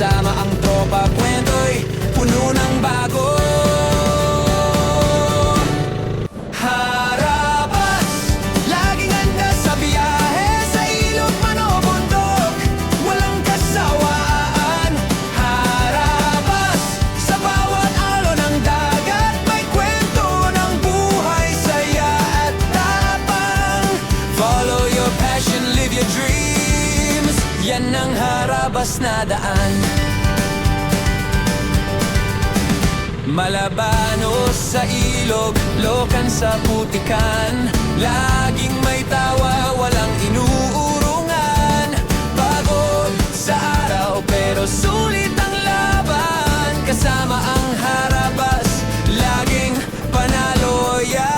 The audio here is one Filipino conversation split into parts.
Kasama ang tropa, kwento'y puno ng bago. Harabas, laging handa sa biyahe, sa ilog man o bundok, walang kasawaan. Harabas, sa bawat alon ng dagat, may kwento ng buhay, saya at tapang. Follow your passion, live your dreams, yan ang Harabas na daan. Malabanos sa ilog, lokan sa putikan, laging may tawa, walang inuurungan. Pagod sa araw pero sulit ang laban, kasama ang Harabas, laging panalo yan.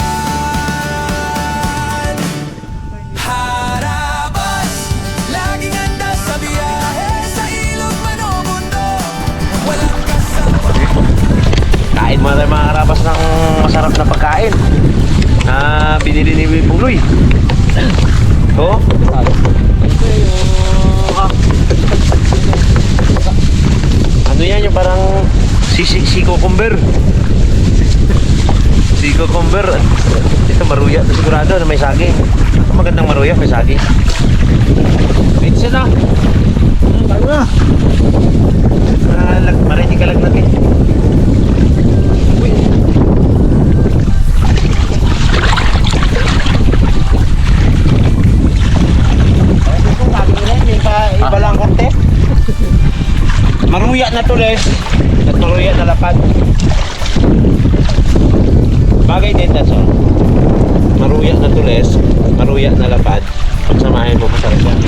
Harabas, laging handa sa biyahe, sa ilog man o bundok, walang kasama. Kain muna tayo mga Harabas ng masarap na pagkain na binili ni Puloy. Oh. Ano yan, yung parang si cucumber. Si cucumber. Ito maruya, sigurado na may saging. Magandang maruya, may saging. Wait siya na. Bago na. Marinig ka lang natin. Iba lang korte. Maruya na tulis. Maruya na lapad. Bagay din taso. Maruya na tulis. Maruya na lapad. Pagsamahin mo masarap yan.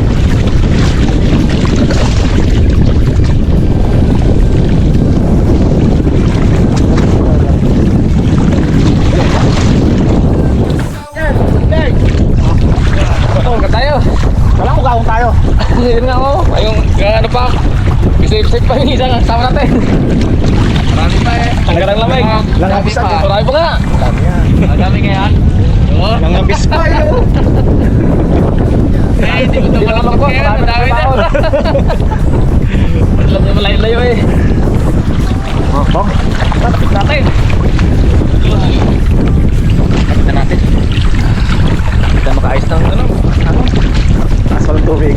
Yun nga ako, ayong ano pa, bisip-bisip pa yung isang kasama natin. Marami pa eh. Tanggal ang lamig. Langabis pa. Marami pa nga. Marami kaya. Langabis pa yun. Eh, hindi ko ito malapag kaya. Marami na. Alam niya malayo-layo eh. Tapit natin. Tapit natin. Kita makaayos ng ano? Asal tubig.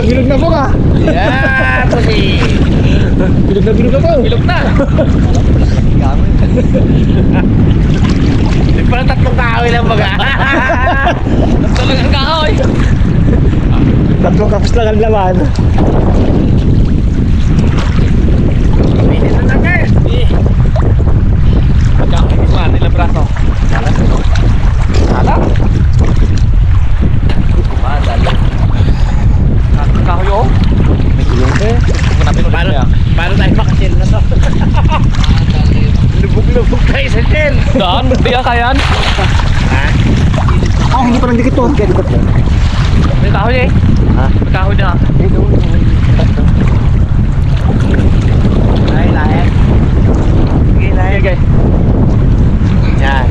Bilog na po ka. Yeah, kasi bilog na po. Bilog na. Di parang tatlong kahoy lang baga. Tatlong lang kahoy. Tatlong kapos lang ang laman. Pwede na guys. Pagkakoy pa nila braso. Salat no. Salat. Madalo. Kahoy oh. May gulong eh. Paano tayo makasil na to? Lubog-lubog tayo sa sil. Daan? Di ka kayan? Ha? Oh, hindi pa lang dikit to. May kahoy eh. Ha? May kahoy na. Ay, lahat. Sige, lahat. Sige. Yan.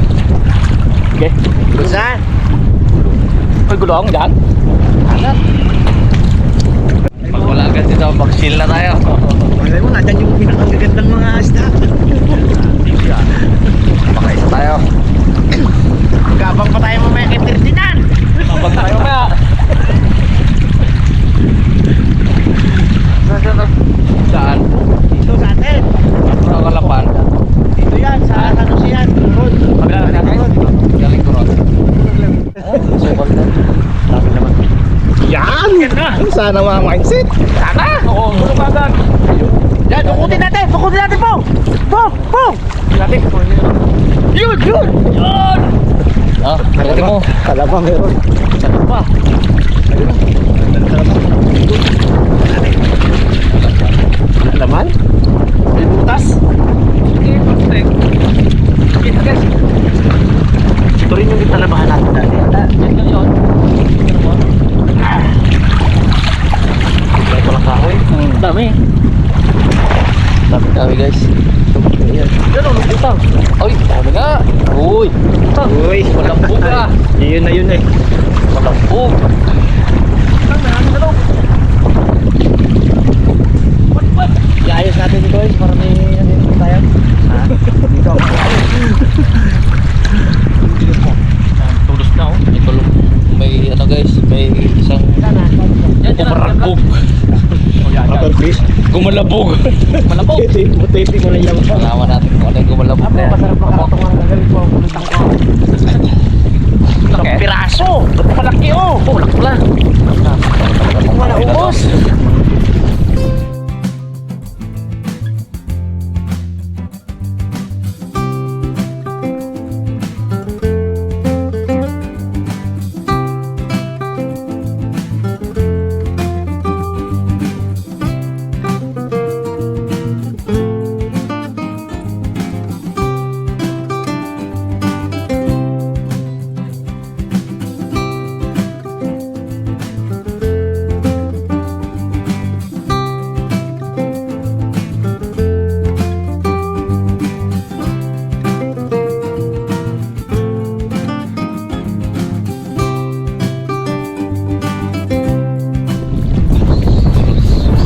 Sige. Gusan. May gulong dyan? Hanap. Pag wala agad dito, mag-chill na tayo. Malay mo, nandyan yung pinakagagandang mga isda. Makaisa tayo. Magabang pa tayo mamaya kay Ferdinand. Magabang tayo mamaya. Saan? Dito sa atin. Ang kalapan. Dito yan, sa ano siyan? Road. Sana mga mindset. Sana! Oo, ano ba agad? Yan, dukutin natin po! Po! Natin. Yun! Ah, pwede mo. Kalaba meron. Saan pa? Laman? May butas? Sige, pagtek. Sige, guys. Ito rin yung italabahan natin dati. Yan lang yun. May palang kahoy. Dami. Dami guys. Ayan. Yan o, nagutang. Ay, dami nga. Uy, Utang. Uy, walang buga. Yun na yun eh. Walang bug. Utang na, ano na daw? What? Iayos natin ito guys para may ano yun tayo. Ha? Dito ako. Tulos na, oh. May tulong. May ano guys, may isang Yan, yan. kumarabog. Rubber fish. Gumalabog. Malabog. Mutete mo na yan. Malaman natin kung ano yung gumalabog Apo, na yan. masarap makakatong ang gagaling po. Kulitang ko. Laki. Piraso! Ba't malaki oh? Oh, laki pala. Hindi ko na ubos.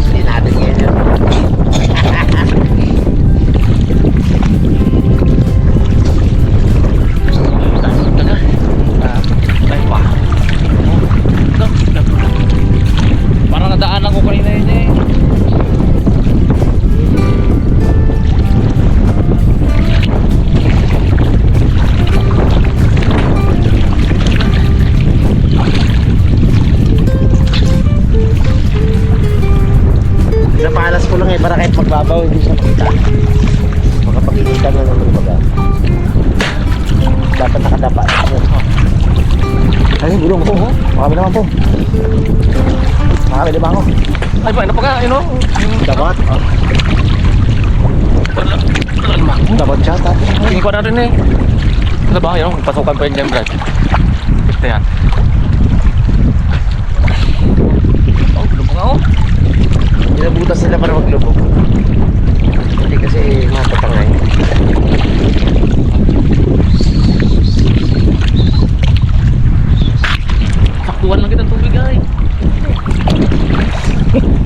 Hindi natin ngayon yun. Parang nadaanan ko kanina yun eh. Napalas ko lang eh para kahit magbabaw hindi siya makita. Makapag-ikita na naman baga. Dapat nakadapa. Ay, gulong po. Makami naman po. Makami lima ako. Ay, ba, ano pa ka, yun o? Dapat. Dapat siya. Tingin ko na rin eh. Ano ba, yun, pasukan pa yun dyan, Brad. Ito yan. Oh, lubog nga, oh. Pinabutas sila para maglubog. Hindi kasi matatangay. Saktuhan lang kitang tubig ay.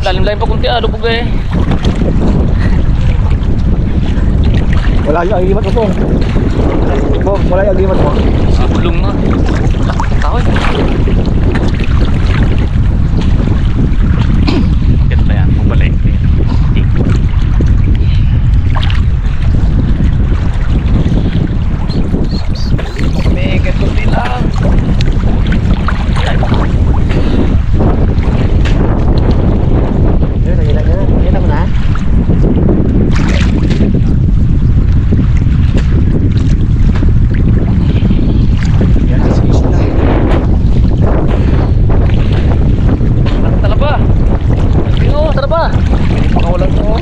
Lalim-lalim pa kunti lubog eh. Wala yung agimat mo po. Po, wala yung agimat mo. Sa bulong na. Kahoy. Ganda yan, bumalik. May ganito lang. Yun, nagilan na. Nagilan mo na. Yan, sige sila. Talaba. Tingnan mo, talaba. Pakawalan ko.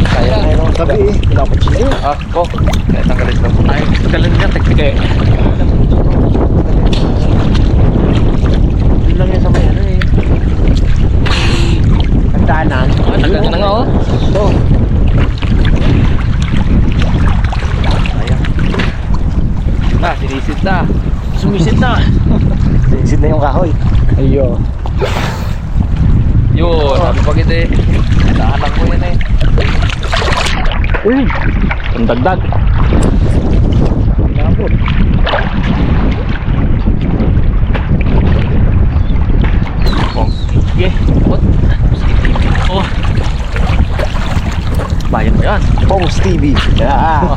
Kaya mayroon tabi eh. Dapat sila. Ah, ko. Kaya tanggalin lang. Ay, kalan niya, teknik eh. Yun lang yan sa may ano eh. Pagdaanan. Ah, tagal ka na nga oh. Ito. Ah, sinisid na. Sumisid na. Sinisid na yung kahoy. Ayo. Yun, sabi pa kita eh. Nadaanan ko yun eh. Uy! Ang dagdag. Lapot. Oh, sige. What? Oh. Bayan mo yan. Pongs TV. Yeah.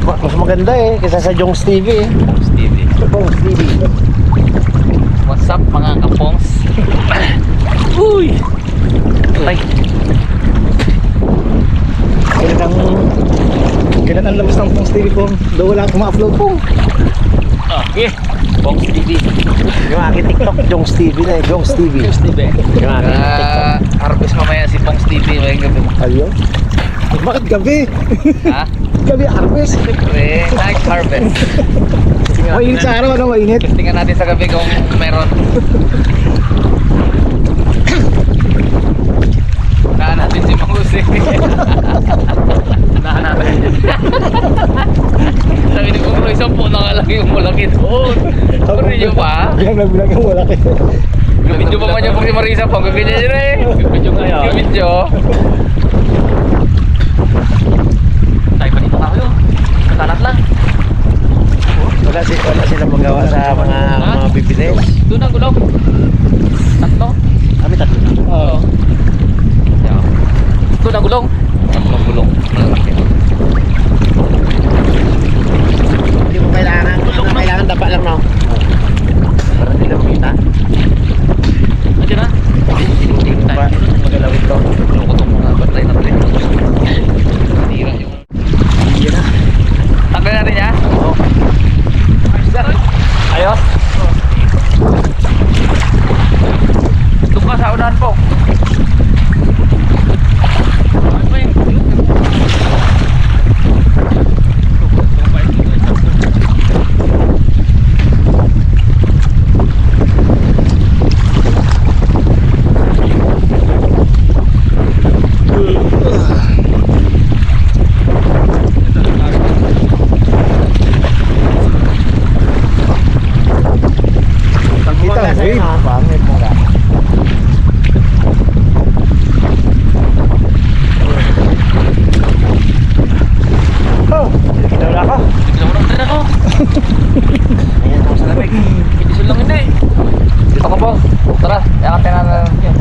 Mas maganda eh. Kaysa sa Jongs TV eh. Stevie. Pongs TV. Mas What's up mga kapongs? Uy! Ay! Kailan ang labas ng Pongs TV Pong? Daw wala akong ma-upload Pong. Okay! Pongs TV. Yung aking TikTok, Jongs TV na eh. Jongs TV. Pongs TV. Yung aking TikTok. Harvest mamaya si Pongs TV. May gabi. Ayun. Bakit gabi? Ha? Gabi harvest. Siyempre, night harvest. Mainit sa araw, ano mainit? Tingnan natin sa gabi kung meron. Unahan natin si Mang Jose. Unahan natin. Sabi ni Kung Roy, 10 nakalaki yung malaki doon. Pero nyo pa? Bilang yung wala kayo. Gabidyo pa man yung si Marisa po. Gaganyan yun eh. Gabidyo ngayon. Gabidyo. Tayo pa dito kayo. Katalat lang. Wala silang magawa sa mga bibilis. Doon ang gulong. Tatlo. Kami tatlo. Oo. Doon ang gulong. Tatlong gulong. Malaki. Hindi mo kailangan dapa lang no. Para hindi lang makita. Nandiyan na. Hindi mo pa magalawin to. Lukot mo na. Batay na batay. Tira yung... Hindi na. Tanggal natin ya? Oo. Ayos? Ito ka sa unahan po. Kita, wave. Pangit mo ka. Oh, ginaw na ako. Bigla mo lang din ako. Ayan ako sa lamig. Bidisun lang hindi. Dito ko po. Tara, yakapin na natin.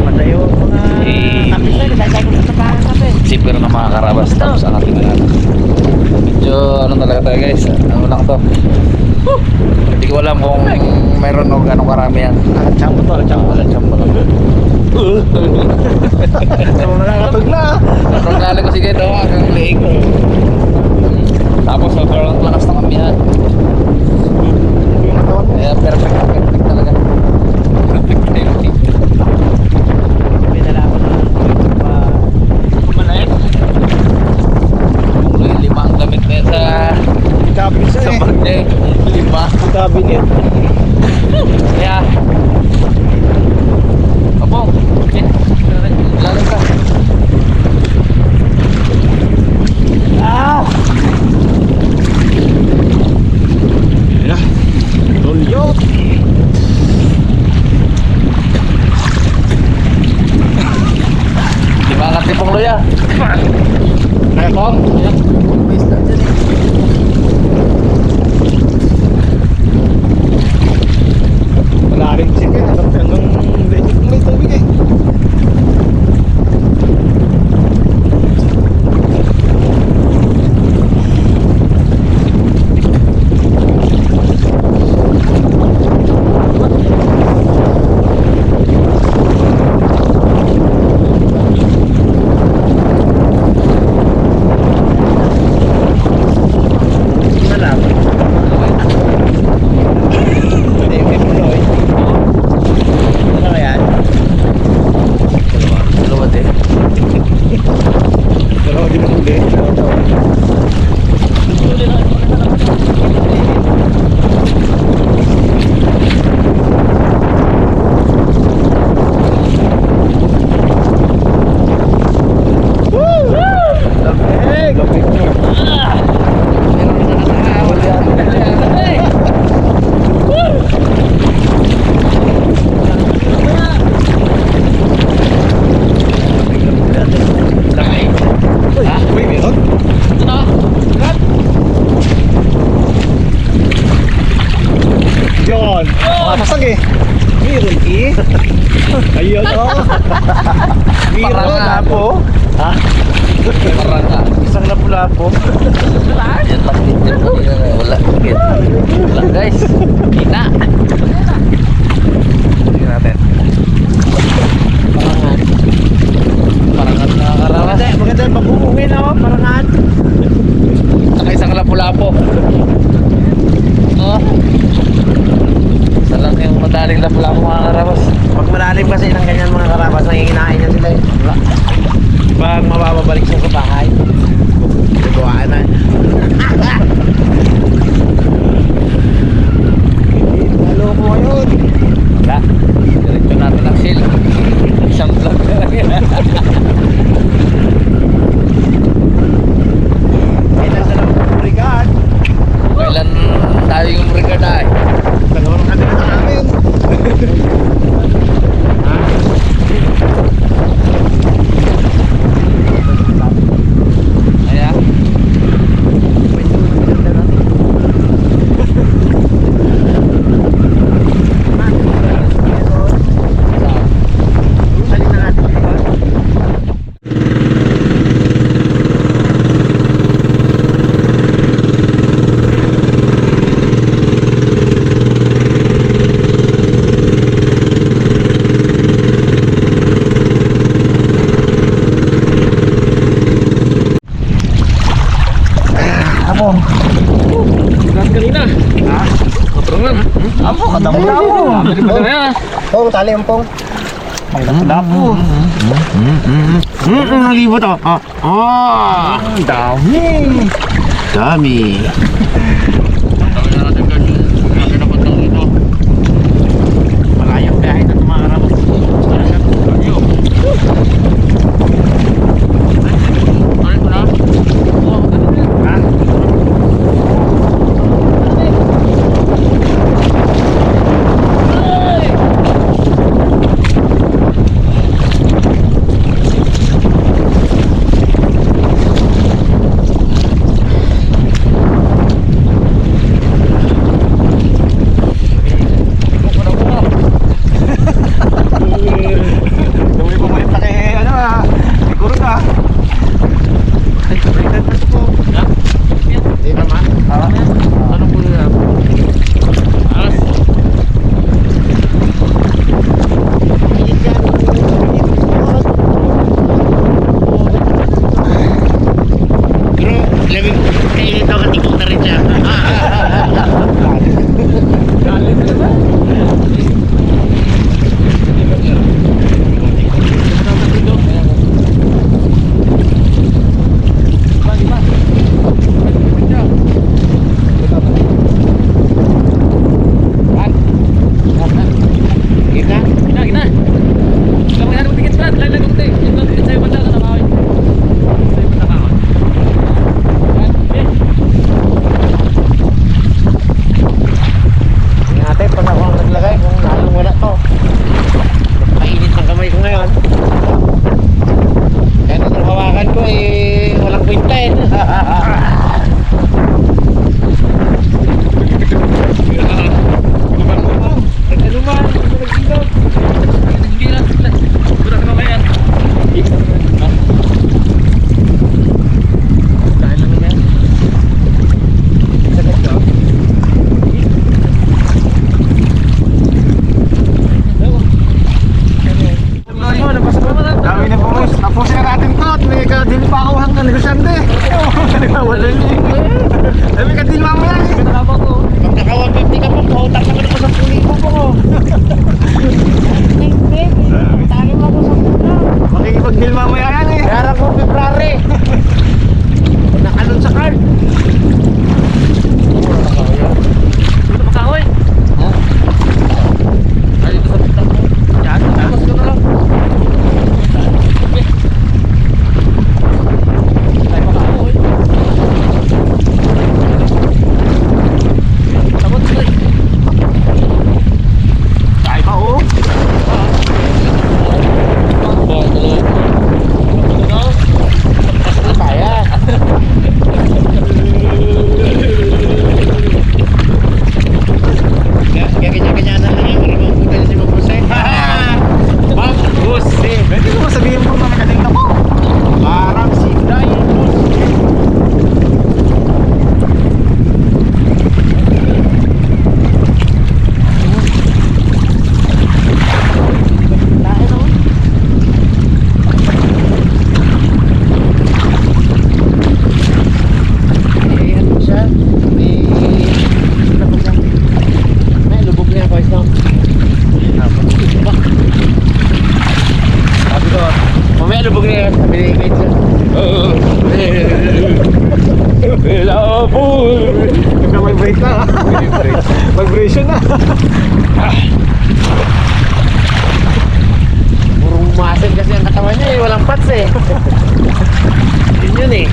Patayo mga Eh. kapis na. Kasasay ko sa tapahan natin. Zipper ng mga karabas. Tapos ang ating natin. Medyo ano talaga tayo guys. Ano lang to. Hindi ko alam kung meron o gano'ng karami yan. Alam mo to. So, nakakatog na. Sobrang lalag ko sige ito hanggang leeg. Tapos sobrang lakas ng kamihan. Yung katawan mo. Kaya perfect talaga. Perfect timing. Pinala ako na Malait. Yung 5 ang gamit na yan Cabinet sa eh. bag niya. 5. Cabinet. Kaya. Opo. Okay. Lalag ka. Rolyo. Di ba angat ni Pong Loya? Kaya Pong? Wala rin sige. Hanggang legit mo may tubig eh. Dalawa din ang huli. Uy, meron? Yun. Makapasag eh. Meron eh. Ayun oh. Meron Parang na po. Ha? Marangka. Isang lapu-lapo. Yan lang dito. Wala. Wala guys. Hina. Tingnan natin. Parangan. Parangan nakakarawas. Maganda yung pabubuhin, no? Parangan. Saka isang lapu-lapo. Oh. Isa lang yung madaling lapu-lapo mga karawas. Pag malalim kasi ng ganyan mga karabas, nanginginain niya sila eh. Wala. Pag mababalik siya sa bahay, gagawaan na. Halo mo ngayon. Wala. Diretso natin ang sil. Isang vlog na lang yan. Kailan sa lang brigad? Kailan tayo yung brigada eh? Nagawang kami na namin. Ayan. Salin na natin dito. Ako. Lahat kanina. Ha? Kaparangan. Ako, kadamo-damo. Dali na yan. Oh, tali yung pong. May lapu-lapu. Nalibot ako. Dami. Dami. Dami na natin guys. Dami na pagkang dito. Malayong biyahe na ito mga karabas. Ayun. Ano ko na? Oo, ano na? Ha? lubog na yan. Sabi ni Kaitsa. Nag-vibrate na. Vibration na. Purong muscle kasi ang katawan niya eh. Walang fats eh. Yun eh.